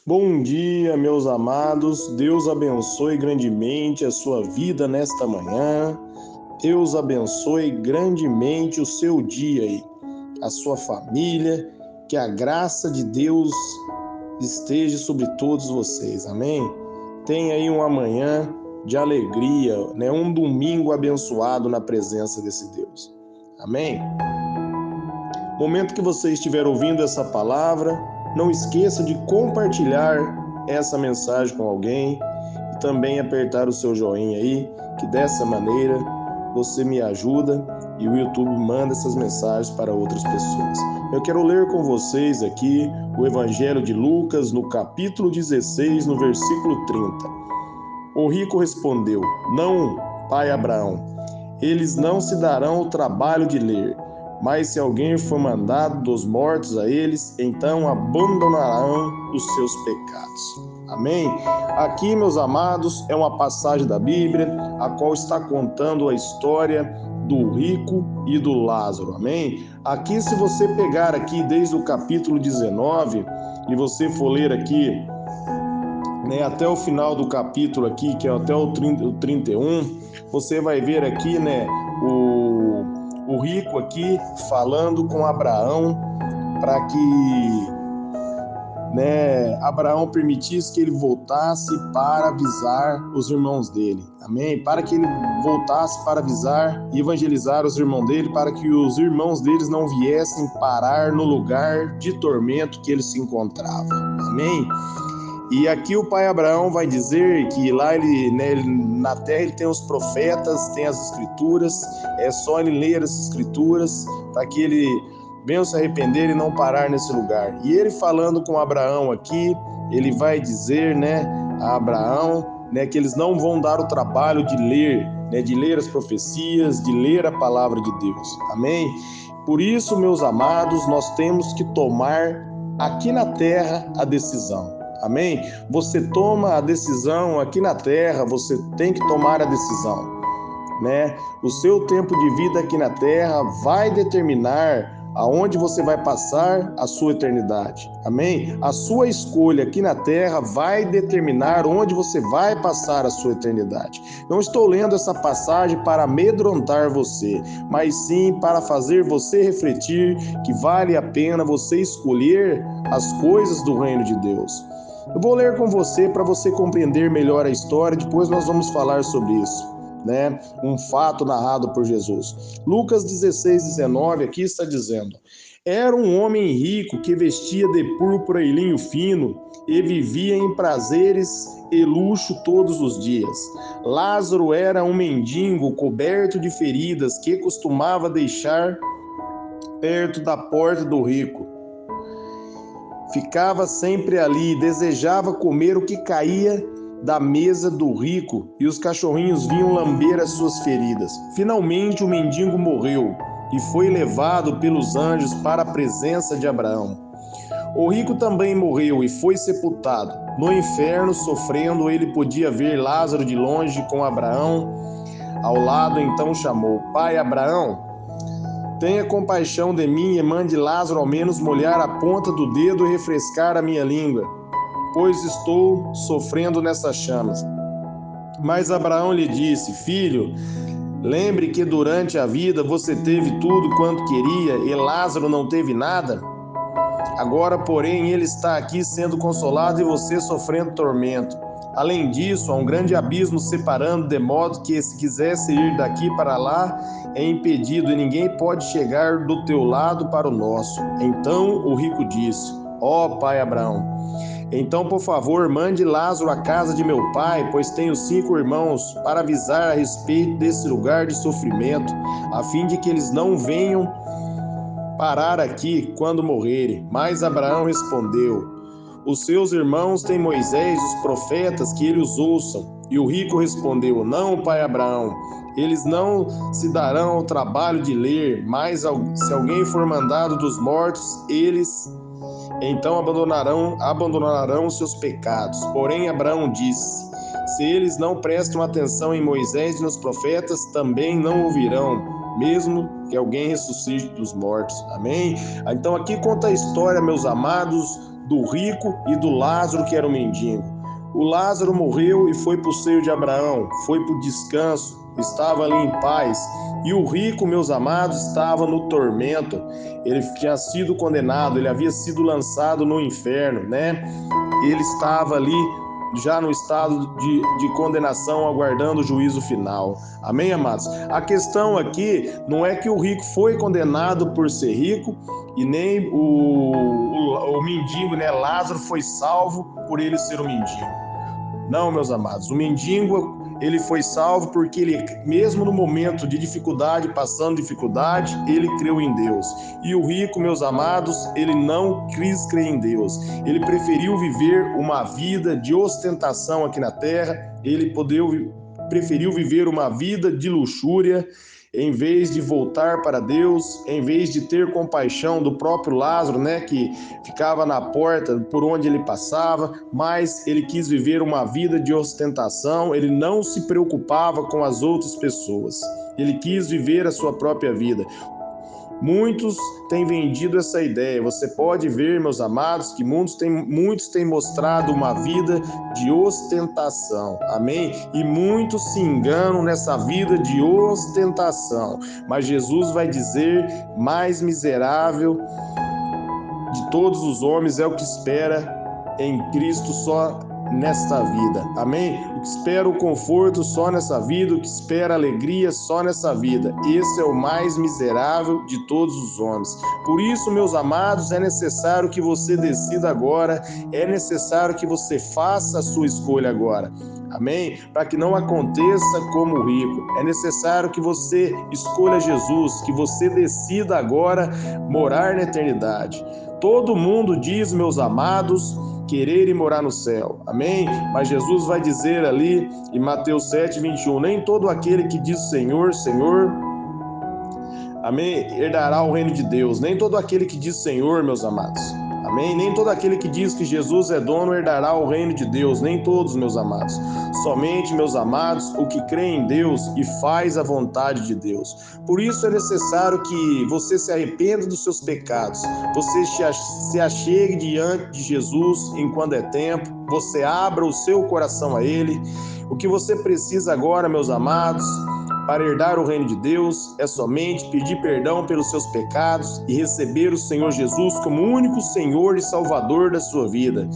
Bom dia, meus amados. Deus abençoe grandemente a sua vida nesta manhã. Deus abençoe grandemente o seu dia e a sua família. Que a graça de Deus esteja sobre todos vocês. Amém? Tenha aí uma manhã de alegria, um domingo abençoado na presença desse Deus. Amém? No momento que você estiver ouvindo essa palavra, não esqueça de compartilhar essa mensagem com alguém e também apertar o seu joinha aí, que dessa maneira você me ajuda e o YouTube manda essas mensagens para outras pessoas. Eu quero ler com vocês aqui o Evangelho de Lucas, no capítulo 16, no versículo 30. O rico respondeu: Não, pai Abraão, eles não se darão o trabalho de ler. Mas se alguém for mandado dos mortos a eles, então abandonarão os seus pecados. Amém? Aqui, meus amados, é uma passagem da Bíblia, a qual está contando a história do rico e do Lázaro. Amém? Aqui, se você pegar aqui desde o capítulo 19 e você for ler aqui, até o final do capítulo aqui, que é até o 31, você vai ver aqui, o rico aqui falando com Abraão para que Abraão permitisse que ele voltasse para avisar os irmãos dele. Amém? Para que ele voltasse para avisar e evangelizar os irmãos dele, para que os irmãos deles não viessem parar no lugar de tormento que ele se encontrava. Amém? E aqui o pai Abraão vai dizer que lá na terra ele tem os profetas, tem as escrituras, é só ele ler as escrituras para que ele venha se arrepender e não parar nesse lugar. E ele falando com Abraão aqui, ele vai dizer a Abraão que eles não vão dar o trabalho de ler as profecias, de ler a palavra de Deus. Amém? Por isso, meus amados, nós temos que tomar aqui na terra a decisão. Amém? Você toma a decisão aqui na terra, você tem que tomar a decisão, O seu tempo de vida aqui na terra vai determinar aonde você vai passar a sua eternidade. Amém? A sua escolha aqui na terra vai determinar onde você vai passar a sua eternidade. Não estou lendo essa passagem para amedrontar você, mas sim para fazer você refletir que vale a pena você escolher as coisas do reino de Deus. Eu vou ler com você para você compreender melhor a história, depois nós vamos falar sobre isso, Um fato narrado por Jesus. Lucas 16:19 aqui está dizendo: Era um homem rico que vestia de púrpura e linho fino e vivia em prazeres e luxo todos os dias. Lázaro era um mendigo coberto de feridas que costumava deixar perto da porta do rico. Ficava sempre ali, desejava comer o que caía da mesa do rico e os cachorrinhos vinham lamber as suas feridas. Finalmente o mendigo morreu e foi levado pelos anjos para a presença de Abraão. O rico também morreu e foi sepultado. No inferno, sofrendo, ele podia ver Lázaro de longe com Abraão ao lado, então chamou: Pai Abraão, tenha compaixão de mim e mande Lázaro ao menos molhar a ponta do dedo e refrescar a minha língua, pois estou sofrendo nessas chamas. Mas Abraão lhe disse: Filho, lembre que durante a vida você teve tudo quanto queria e Lázaro não teve nada. Agora, porém, ele está aqui sendo consolado e você sofrendo tormento. Além disso, há um grande abismo separando, de modo que, se quisesse ir daqui para lá, é impedido e ninguém pode chegar do teu lado para o nosso. Então o rico disse: Ó pai Abraão, então, por favor, mande Lázaro à casa de meu pai, pois tenho 5 irmãos, para avisar a respeito desse lugar de sofrimento, a fim de que eles não venham parar aqui quando morrerem. Mas Abraão respondeu: Os seus irmãos têm Moisés e os profetas, que eles os ouçam. E o rico respondeu: Não, pai Abraão, eles não se darão ao trabalho de ler, mas se alguém for mandado dos mortos, eles então abandonarão os seus pecados. Porém Abraão disse: Se eles não prestam atenção em Moisés e nos profetas, também não ouvirão, mesmo que alguém ressuscite dos mortos. Amém? Então aqui conta a história, meus amados, do rico e do Lázaro, que era o mendigo. O Lázaro morreu e foi para o seio de Abraão, foi para o descanso, estava ali em paz. E o rico, meus amados, estava no tormento. Ele tinha sido condenado, ele havia sido lançado no inferno, né? Ele estava ali já no estado de condenação, aguardando o juízo final. Amém, amados? A questão aqui não é que o rico foi condenado por ser rico e nem o mendigo, né, Lázaro, foi salvo por ele ser um mendigo. Não, meus amados, o mendigo, ele foi salvo porque ele, mesmo no momento de dificuldade, passando dificuldade, ele creu em Deus. E o rico, meus amados, ele não quis crer em Deus. Ele preferiu viver uma vida de ostentação aqui na terra, ele preferiu viver uma vida de luxúria, em vez de voltar para Deus, em vez de ter compaixão do próprio Lázaro, né, que ficava na porta por onde ele passava, mas ele quis viver uma vida de ostentação, ele não se preocupava com as outras pessoas, ele quis viver a sua própria vida. Muitos têm vendido essa ideia. Você pode ver, meus amados, que muitos têm mostrado uma vida de ostentação, amém? E muitos se enganam nessa vida de ostentação. Mas Jesus vai dizer: mais miserável de todos os homens é o que espera em Cristo só nesta vida, amém? O que espera o conforto só nessa vida, o que espera alegria só nessa vida, esse é o mais miserável de todos os homens. Por isso, meus amados, é necessário que você decida agora, é necessário que você faça a sua escolha agora, amém? Para que não aconteça como o rico, é necessário que você escolha Jesus, que você decida agora morar na eternidade. Todo mundo diz, meus amados, querer e morar no céu, amém? Mas Jesus vai dizer ali em Mateus 7:21, nem todo aquele que diz Senhor, Senhor, amém, herdará o reino de Deus. Nem todo aquele que diz Senhor, meus amados, amém? Nem todo aquele que diz que Jesus é dono herdará o reino de Deus. Nem todos, meus amados. Somente, meus amados, o que crê em Deus e faz a vontade de Deus. Por isso é necessário que você se arrependa dos seus pecados, você se achegue diante de Jesus enquanto é tempo, você abra o seu coração a Ele. O que você precisa agora, meus amados, para herdar o reino de Deus, é somente pedir perdão pelos seus pecados e receber o Senhor Jesus como único Senhor e Salvador da sua vida.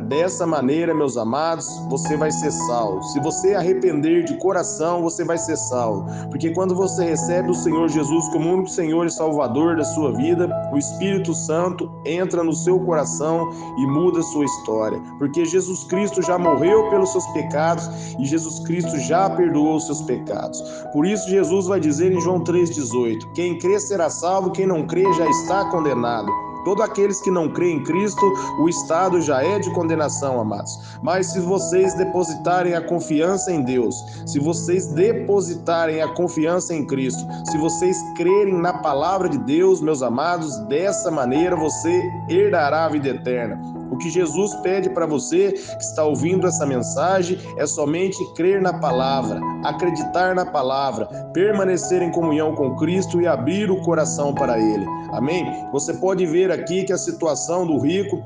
Dessa maneira, meus amados, você vai ser salvo. Se você arrepender de coração, você vai ser salvo. Porque quando você recebe o Senhor Jesus como único Senhor e Salvador da sua vida, o Espírito Santo entra no seu coração e muda a sua história. Porque Jesus Cristo já morreu pelos seus pecados e Jesus Cristo já perdoou os seus pecados. Por isso, Jesus vai dizer em João 3,18: quem crê será salvo, quem não crê já está condenado. Todos aqueles que não creem em Cristo, o estado já é de condenação, amados. Mas se vocês depositarem a confiança em Deus, se vocês depositarem a confiança em Cristo, se vocês crerem na palavra de Deus, meus amados, dessa maneira você herdará a vida eterna. O que Jesus pede para você que está ouvindo essa mensagem é somente crer na palavra, acreditar na palavra, permanecer em comunhão com Cristo e abrir o coração para Ele. Amém? Você pode ver aqui que a situação do rico,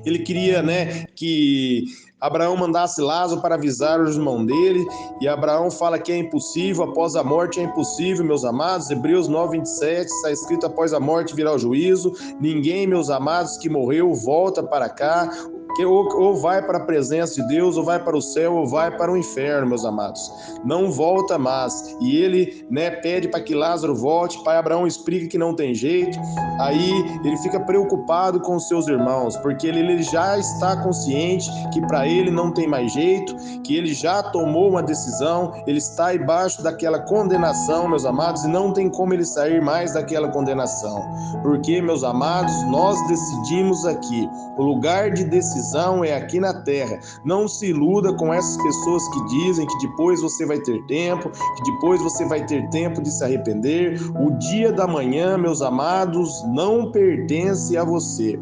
ele queria, que Abraão mandasse Lázaro para avisar os irmãos dele, e Abraão fala que é impossível, após a morte é impossível, meus amados. Hebreus 9:27 está escrito: após a morte virá o juízo, ninguém, meus amados, que morreu volta para cá, que ou vai para a presença de Deus, ou vai para o céu, ou vai para o inferno, meus amados. Não volta mais. E ele, pede para que Lázaro volte. Pai Abraão explica que não tem jeito. Aí ele fica preocupado com os seus irmãos, porque ele já está consciente que para ele não tem mais jeito, que ele já tomou uma decisão, ele está embaixo daquela condenação, meus amados, e não tem como ele sair mais daquela condenação. Porque, meus amados, nós decidimos aqui. O lugar de decisão é aqui na terra. Não se iluda com essas pessoas que dizem que depois você vai ter tempo, que depois você vai ter tempo de se arrepender. O dia da manhã, meus amados, não pertence a você.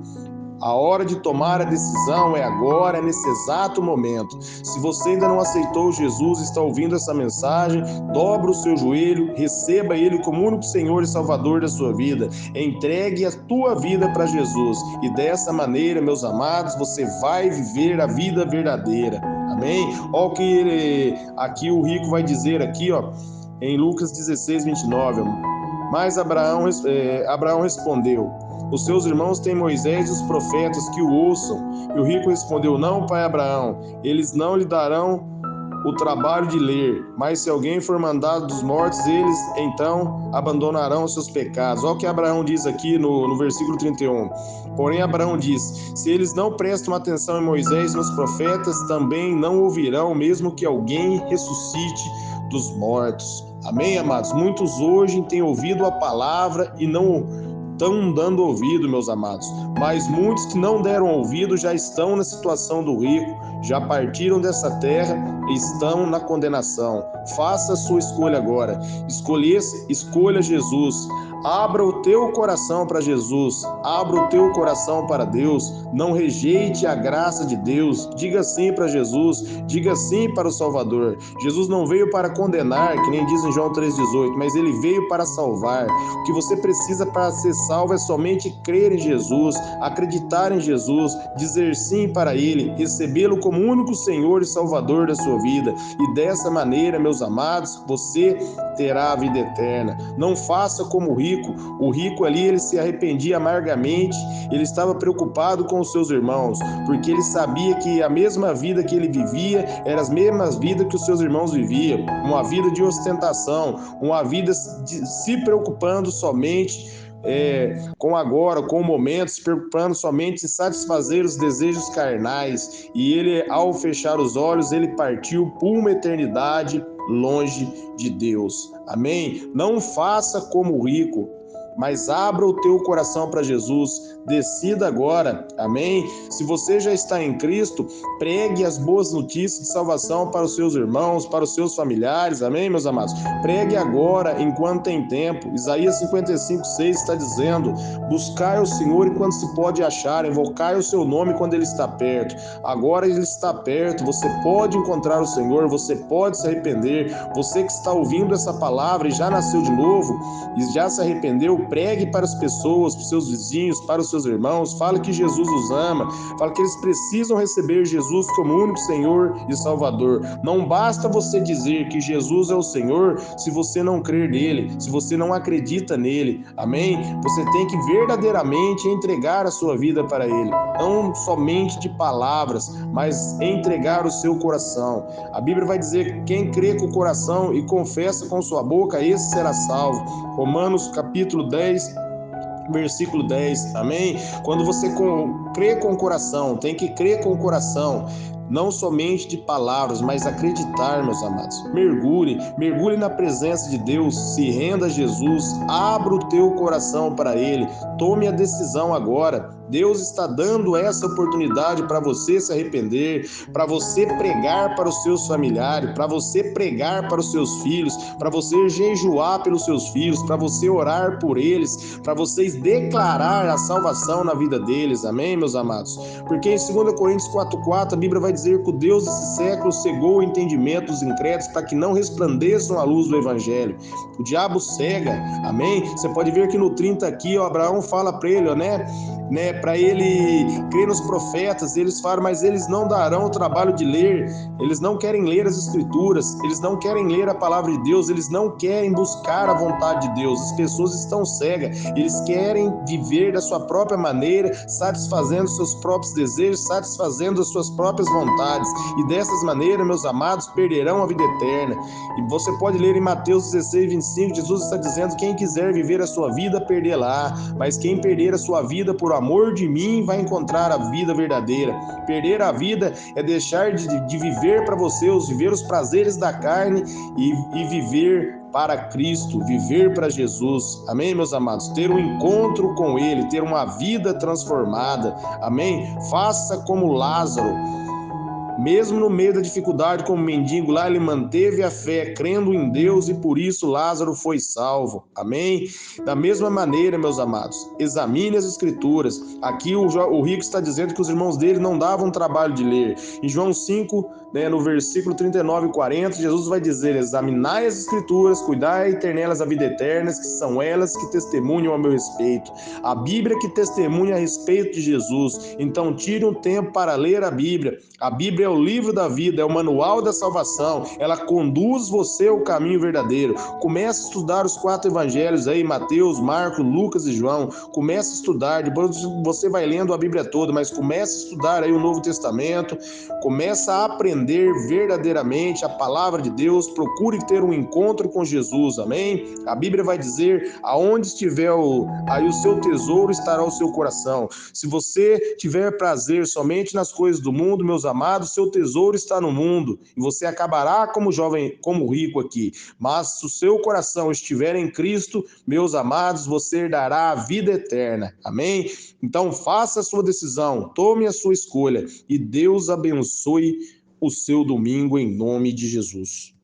A hora de tomar a decisão é agora, é nesse exato momento. Se você ainda não aceitou Jesus, está ouvindo essa mensagem, dobra o seu joelho, receba Ele como único Senhor e Salvador da sua vida. Entregue a tua vida para Jesus. E dessa maneira, meus amados, você vai viver a vida verdadeira. Amém? Olha o que aqui o rico vai dizer aqui, ó, em Lucas 16, 29. Mas Abraão respondeu: os seus irmãos têm Moisés e os profetas que o ouçam. E o rico respondeu: não, pai Abraão, eles não lhe darão o trabalho de ler, mas se alguém for mandado dos mortos, eles então abandonarão os seus pecados. Olha o que Abraão diz aqui no versículo 31. Porém Abraão diz: se eles não prestam atenção em Moisés e nos profetas, também não ouvirão, mesmo que alguém ressuscite dos mortos. Amém, amados? Muitos hoje têm ouvido a palavra e não estão dando ouvido, meus amados. Mas muitos que não deram ouvido já estão na situação do rico, já partiram dessa terra e estão na condenação. Faça a sua escolha agora. Escolha Jesus. Abra o teu coração para Jesus. Abra o teu coração para Deus. Não rejeite a graça de Deus. Diga sim para Jesus. Diga sim para o Salvador. Jesus não veio para condenar, que nem diz em João 3,18, mas ele veio para salvar. O que você precisa para ser salvo é somente crer em Jesus, acreditar em Jesus, dizer sim para Ele, recebê-lo como único Senhor e Salvador da sua vida. E dessa maneira, meus amados, você terá a vida eterna. Não faça como o rico. O rico ali, ele se arrependia amargamente, ele estava preocupado com os seus irmãos, porque ele sabia que a mesma vida que ele vivia era as mesmas vidas que os seus irmãos viviam, uma vida de ostentação, uma vida se preocupando somente com agora, com o momento, se preocupando somente em satisfazer os desejos carnais. E ele, ao fechar os olhos, ele partiu por uma eternidade longe de Deus. Amém? Não faça como o rico, mas abra o teu coração para Jesus. Decida agora, amém? Se você já está em Cristo, pregue as boas notícias de salvação para os seus irmãos, para os seus familiares, amém, meus amados? Pregue agora, enquanto tem tempo. Isaías 55:6 está dizendo: buscai o Senhor enquanto se pode achar, invocai o seu nome quando ele está perto. Agora ele está perto, você pode encontrar o Senhor, você pode se arrepender. Você que está ouvindo essa palavra e já nasceu de novo e já se arrependeu, pregue para as pessoas, para os seus vizinhos, para os seus irmãos, fale que Jesus os ama, fale que eles precisam receber Jesus como único Senhor e Salvador. Não basta você dizer que Jesus é o Senhor se você não crer nele, se você não acredita nele, amém? Você tem que verdadeiramente entregar a sua vida para ele, não somente de palavras, mas entregar o seu coração. A Bíblia vai dizer que quem crê com o coração e confessa com sua boca, esse será salvo. Romanos capítulo 10, versículo 10, amém? Quando você crê com o coração, tem que crer com o coração, não somente de palavras, mas acreditar, meus amados. Mergulhe na presença de Deus, se renda a Jesus, abra o teu coração para Ele, tome a decisão agora. Deus está dando essa oportunidade para você se arrepender, para você pregar para os seus familiares, para você pregar para os seus filhos, para você jejuar pelos seus filhos, para você orar por eles, para vocês declarar a salvação na vida deles, amém, meus amados? Porque em 2 Coríntios 4,4 a Bíblia vai dizer que o Deus desse século cegou o entendimento dos incrédulos para que não resplandeçam a luz do Evangelho. O diabo cega, amém? Você pode ver que no 30 aqui, ó, Abraão fala para ele, para ele crer nos profetas, eles falam, mas eles não darão o trabalho de ler, eles não querem ler as escrituras, eles não querem ler a palavra de Deus, eles não querem buscar a vontade de Deus. As pessoas estão cegas, eles querem viver da sua própria maneira, satisfazendo seus próprios desejos, satisfazendo as suas próprias vontades, e dessas maneiras, meus amados, perderão a vida eterna. E você pode ler em Mateus 16:25, Jesus está dizendo: quem quiser viver a sua vida, perdê-la, mas quem perder a sua vida por amor de mim vai encontrar a vida verdadeira. Perder a vida é deixar de viver para você, viver os prazeres da carne e viver para Cristo, viver para Jesus, amém, meus amados? Ter um encontro com Ele, ter uma vida transformada, amém? Faça como Lázaro. Mesmo no meio da dificuldade, como mendigo lá, ele manteve a fé, crendo em Deus, e por isso Lázaro foi salvo. Amém? Da mesma maneira, meus amados, examine as Escrituras. Aqui o rico está dizendo que os irmãos dele não davam trabalho de ler. Em João 5, no versículo 39 e 40, Jesus vai dizer: examinai as Escrituras, cuidai e ter nelas a vida eterna, que são elas que testemunham a meu respeito. A Bíblia que testemunha a respeito de Jesus. Então tire um tempo para ler a Bíblia. A Bíblia é o livro da vida, é o manual da salvação. Ela conduz você ao caminho verdadeiro. Comece a estudar os 4 evangelhos aí, Mateus, Marcos, Lucas e João. Comece a estudar, depois você vai lendo a Bíblia toda, mas comece a estudar aí o Novo Testamento. Comece a aprender verdadeiramente a palavra de Deus. Procure ter um encontro com Jesus, amém? A Bíblia vai dizer: aonde estiver aí o seu tesouro, estará o seu coração. Se você tiver prazer somente nas coisas do mundo, meus amados, seu tesouro está no mundo, e você acabará como jovem, como rico aqui. Mas se o seu coração estiver em Cristo, meus amados, você herdará a vida eterna. Amém? Então faça a sua decisão, tome a sua escolha, e Deus abençoe o seu domingo em nome de Jesus.